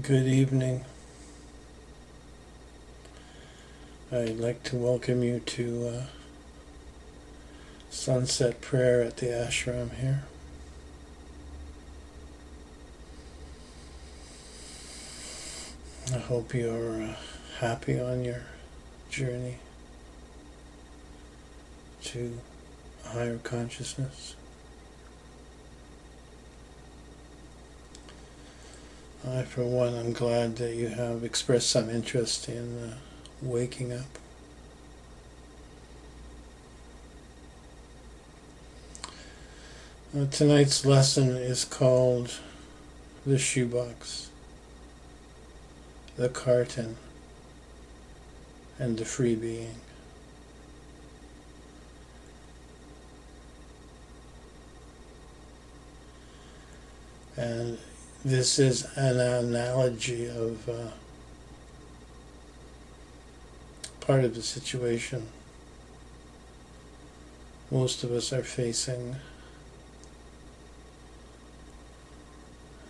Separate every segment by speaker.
Speaker 1: Good evening. I'd like to welcome you to sunset prayer at the ashram here. I hope you're happy on your journey to higher consciousness. I, for one, am glad that you have expressed some interest in waking up. Tonight's lesson is called the Shoebox, the Carton, and the Free Being. And this is an analogy of part of the situation most of us are facing,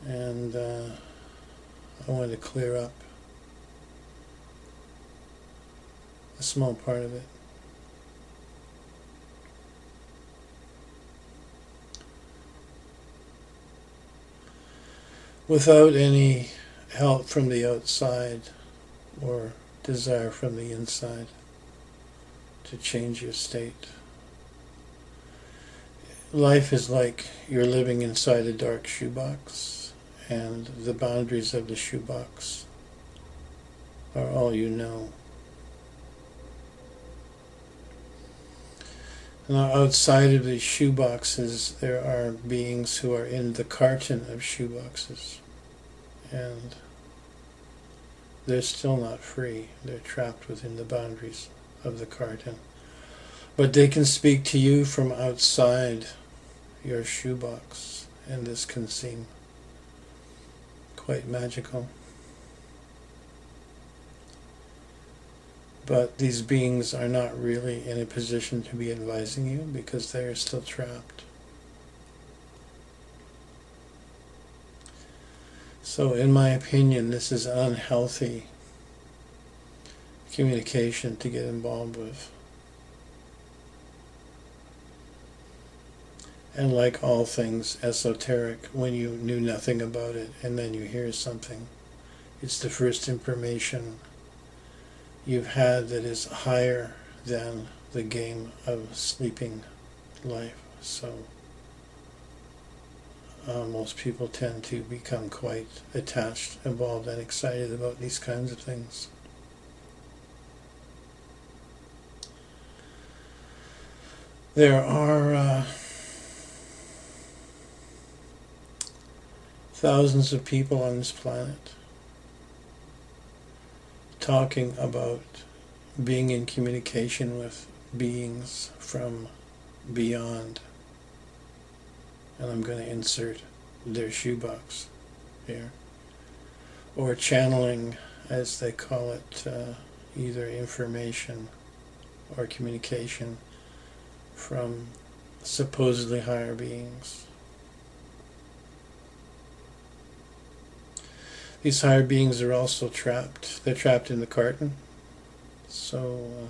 Speaker 1: and I want to clear up a small part of it. Without any help from the outside or desire from the inside to change your state. Life is like you're living inside a dark shoebox, and the boundaries of the shoebox are all you know. Now, outside of these shoeboxes, there are beings who are in the carton of shoeboxes, and they're still not free. They're trapped within the boundaries of the carton. But they can speak to you from outside your shoebox, and this can seem quite magical. But these beings are not really in a position to be advising you because they are still trapped. So in my opinion, this is unhealthy communication to get involved with. And like all things esoteric, when you knew nothing about it and then you hear something, it's the first information you've had that is higher than the game of sleeping life. So most people tend to become quite attached, involved, and excited about these kinds of things. There are thousands of people on this planet talking about being in communication with beings from beyond. And I'm going to insert their shoebox here. Or channeling, as they call it, either information or communication from supposedly higher beings. These higher beings are also trapped. They're trapped in the carton. So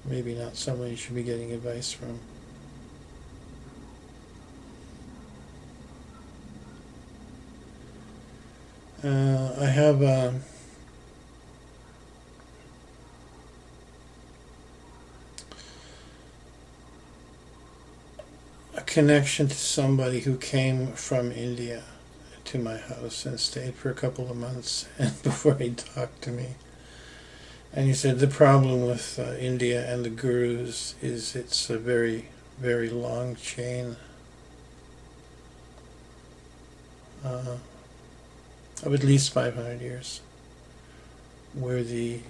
Speaker 1: maybe not someone you should be getting advice from. I have a connection to somebody who came from India to my house and stayed for a couple of months and before he talked to me. And he said the problem with India and the gurus is it's a very, very long chain of at least 500 years where the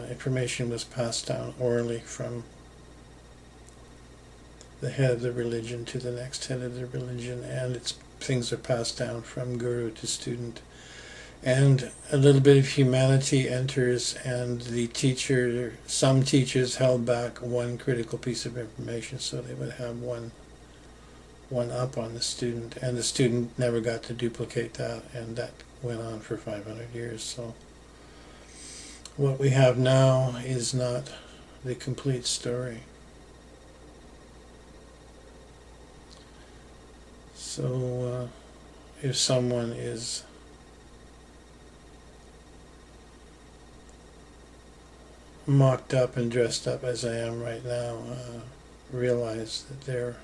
Speaker 1: information was passed down orally from the head of the religion to the next head of the religion, and things are passed down from guru to student. And a little bit of humanity enters, and the teacher, some teachers held back one critical piece of information, so they would have one one up on the student, and the student never got to duplicate that, and that went on for 500 years. So what we have now is not the complete story. So if someone is mocked up and dressed up as I am right now, realize that they're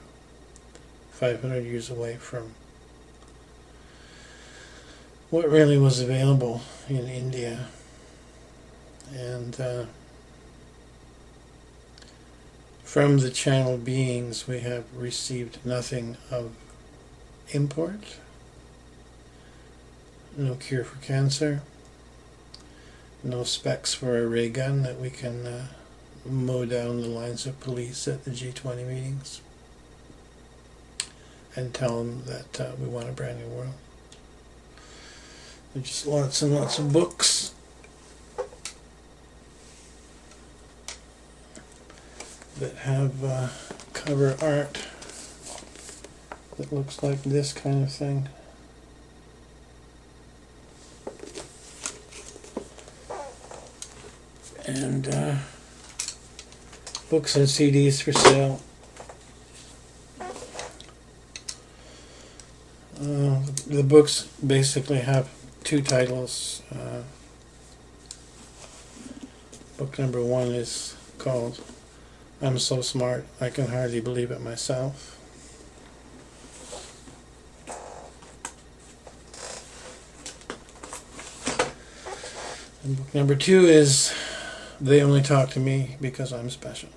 Speaker 1: 500 years away from what really was available in India. And from the channeled beings we have received nothing of import, no cure for cancer, no specs for a ray gun that we can mow down the lines of police at the G20 meetings and tell them that we want a brand new world. There's just lots and lots of books that have cover art that looks like this kind of thing. And books and CDs for sale. The books basically have two titles. Book number 1 is called I'm So Smart I Can Hardly Believe It Myself. And book number 2 is They Only Talk to Me Because I'm Special.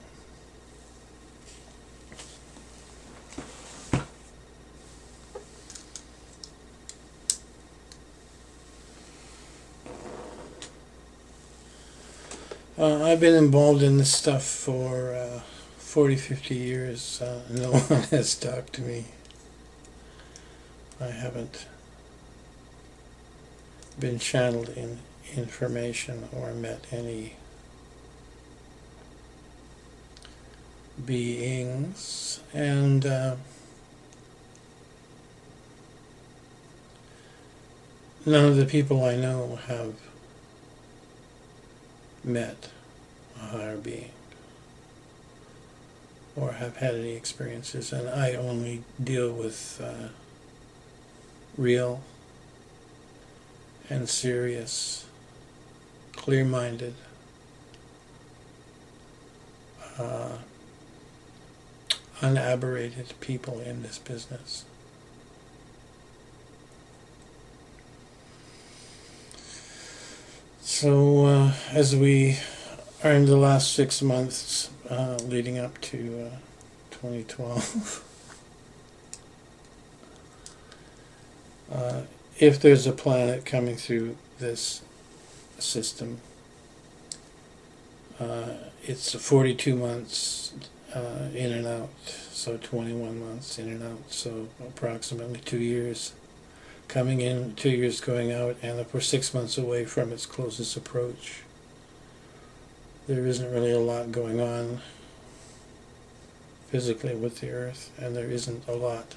Speaker 1: I've been involved in this stuff for 40-50 years. No one has talked to me. I haven't been channeled in information or met any beings, and none of the people I know have met a higher being or have had any experiences, and I only deal with real and serious, clear-minded, unaberrated people in this business. So as we are in the last 6 months leading up to 2012, if there's a planet coming through this system, it's 42 months in and out, so 21 months in and out, so approximately 2 years coming in, 2 years going out, and if we're 6 months away from its closest approach, there isn't really a lot going on physically with the Earth, and there isn't a lot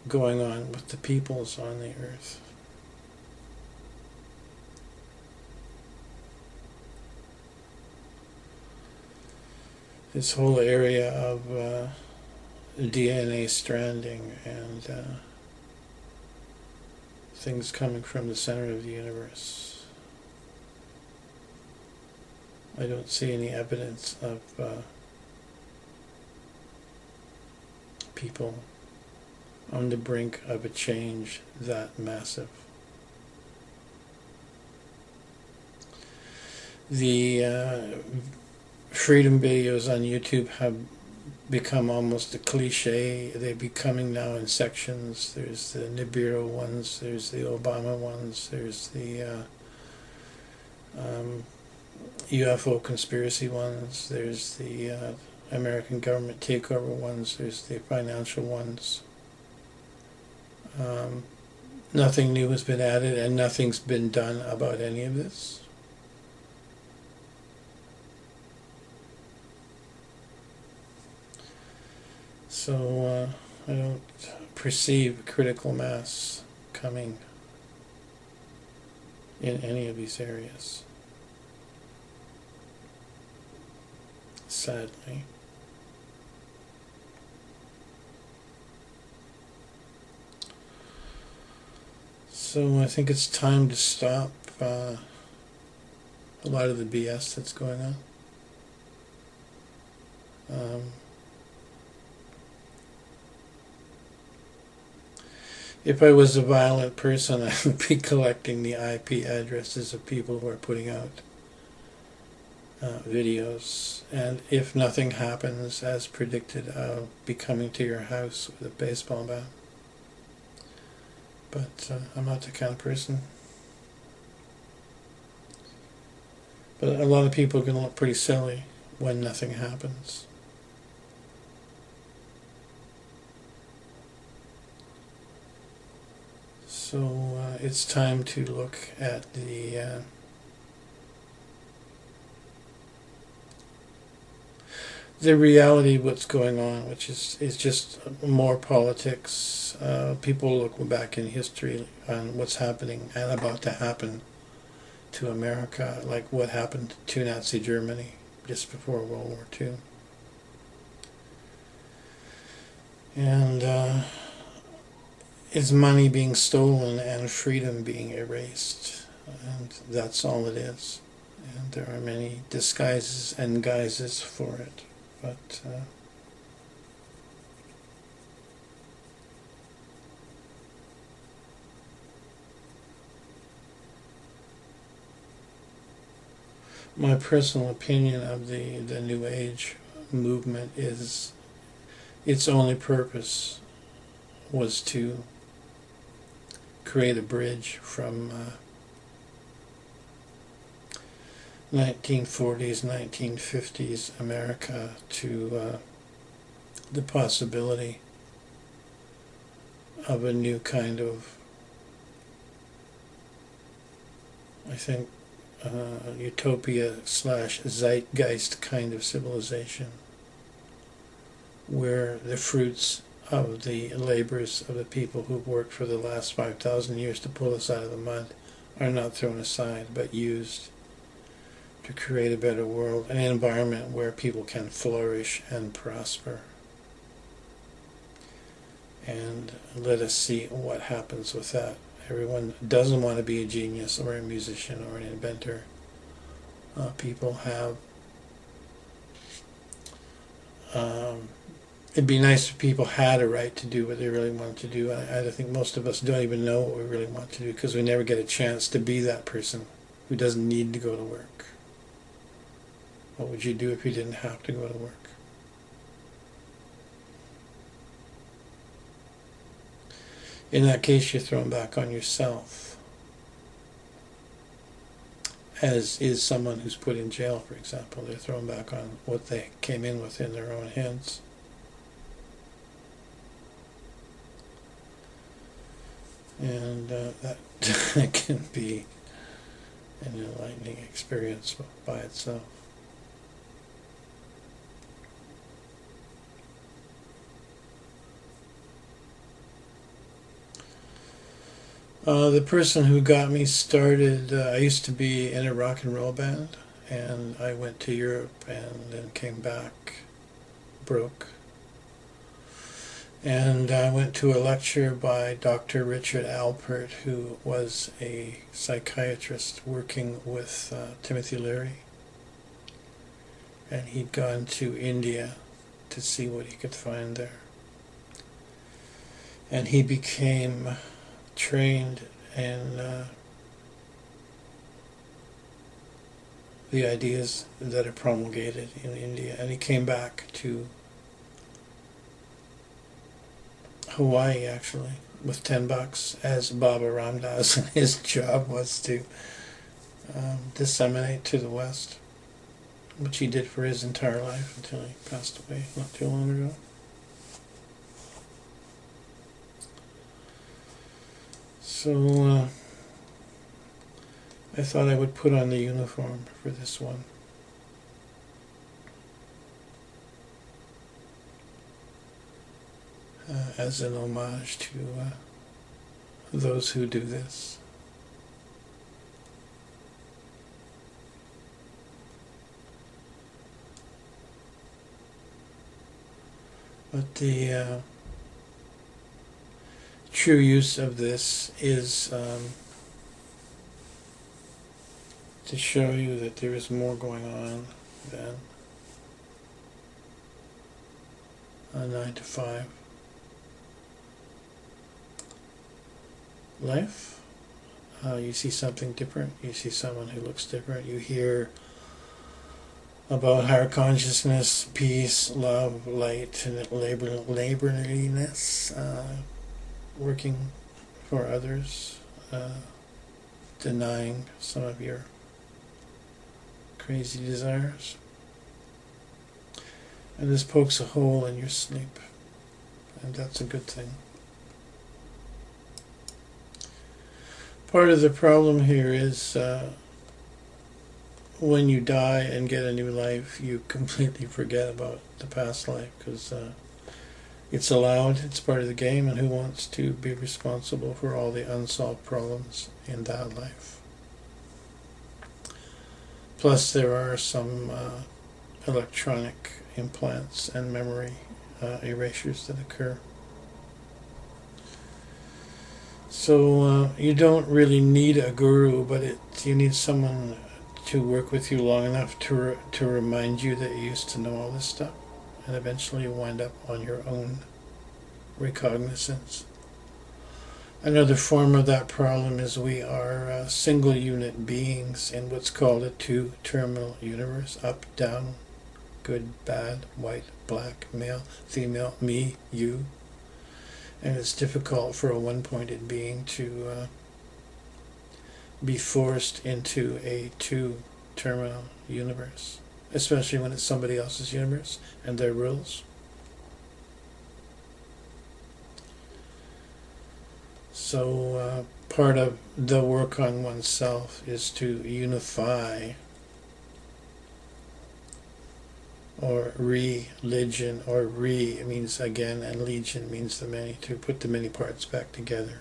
Speaker 1: going on with the peoples on the Earth. This whole area of DNA stranding and things coming from the center of the universe. I don't see any evidence of people on the brink of a change that massive. The freedom videos on YouTube have become almost a cliche. They're becoming now in sections. There's the Nibiru ones, there's the Obama ones, there's the UFO conspiracy ones, there's the American government takeover ones, there's the financial ones. Nothing new has been added, and nothing's been done about any of this. So I don't perceive critical mass coming in any of these areas, sadly. So I think it's time to stop a lot of the BS that's going on. If I was a violent person, I would be collecting the IP addresses of people who are putting out videos, and if nothing happens as predicted, I'll be coming to your house with a baseball bat. But I'm not the kind of person. But a lot of people are going to look pretty silly when nothing happens. So it's time to look at the reality of what's going on, which is just more politics. People look back in history on what's happening and about to happen to America, like what happened to Nazi Germany just before World War II. And is money being stolen and freedom being erased, and that's all it is. And there are many disguises and guises for it, but my personal opinion of the New Age movement is its only purpose was to create a bridge from 1940s, 1950s America to the possibility of a new kind of, I think, utopia / zeitgeist kind of civilization, where the fruits of the labors of the people who've worked for the last 5,000 years to pull us out of the mud are not thrown aside, but used to create a better world, an environment where people can flourish and prosper. And let us see what happens with that. Everyone doesn't want to be a genius or a musician or an inventor. People have it'd be nice if people had a right to do what they really want to do. I think most of us don't even know what we really want to do because we never get a chance to be that person who doesn't need to go to work. What would you do if you didn't have to go to work? In that case, you're thrown back on yourself, as is someone who's put in jail, for example. They're thrown back on what they came in with in their own hands. And that can be an enlightening experience by itself. The person who got me started, I used to be in a rock and roll band, and I went to Europe and then came back broke. And I went to a lecture by Dr. Richard Alpert, who was a psychiatrist working with Timothy Leary. And he'd gone to India to see what he could find there. And he became trained in the ideas that are promulgated in India. And he came back to Hawaii, actually, with $10 as Baba Ram Dass, and his job was to disseminate to the West, which he did for his entire life until he passed away not too long ago. So I thought I would put on the uniform for this one. as an homage to those who do this. But the true use of this is to show you that there is more going on than a 9 to 5 life. You see something different, you see someone who looks different, you hear about higher consciousness, peace, love, light, and laborliness, working for others, denying some of your crazy desires. And this pokes a hole in your sleep, and that's a good thing. Part of the problem here is when you die and get a new life, you completely forget about the past life, because it's allowed, it's part of the game, and who wants to be responsible for all the unsolved problems in that life? Plus there are some electronic implants and memory erasures that occur. So you don't really need a guru, but you need someone to work with you long enough to remind you that you used to know all this stuff, and eventually you wind up on your own recognizance. Another form of that problem is we are single unit beings in what's called a two-terminal universe: up, down, good, bad, white, black, male, female, me, you. And it's difficult for a one-pointed being to be forced into a two-terminal universe, especially when it's somebody else's universe and their rules. So part of the work on oneself is to unify, or religion, or means again, and legion means the many, to put the many parts back together.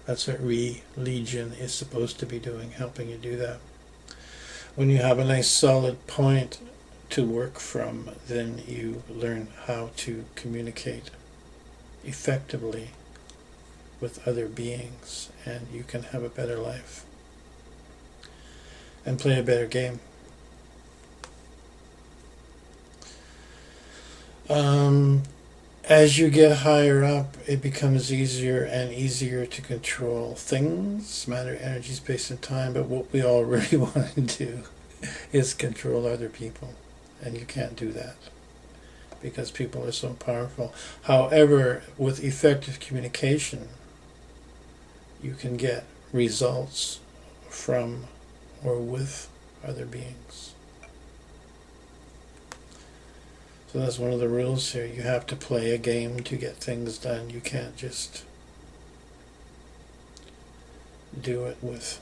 Speaker 1: That's what religion is supposed to be doing, helping you do that. When you have a nice solid point to work from, then you learn how to communicate effectively with other beings, and you can have a better life and play a better game. As you get higher up, it becomes easier and easier to control things, matter, energy, space, and time, but what we all really want to do is control other people, and you can't do that because people are so powerful. However, with effective communication, you can get results from or with other beings. So that's one of the rules here. You have to play a game to get things done. You can't just do it with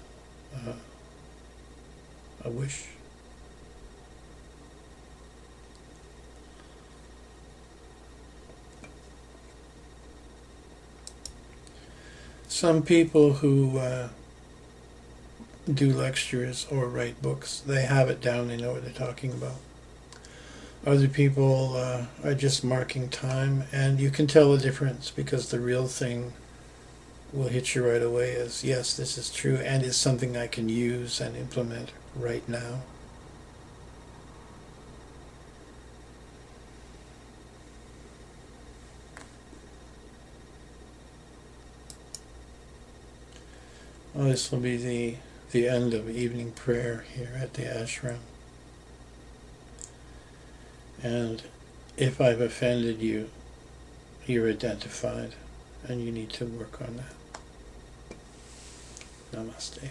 Speaker 1: a wish. Some people who do lectures or write books, they have it down, they know what they're talking about. Other people are just marking time, and you can tell the difference because the real thing will hit you right away as, yes, this is true, and it's something I can use and implement right now. Well, this will be the end of evening prayer here at the ashram. And if I've offended you, you're identified, and you need to work on that. Namaste.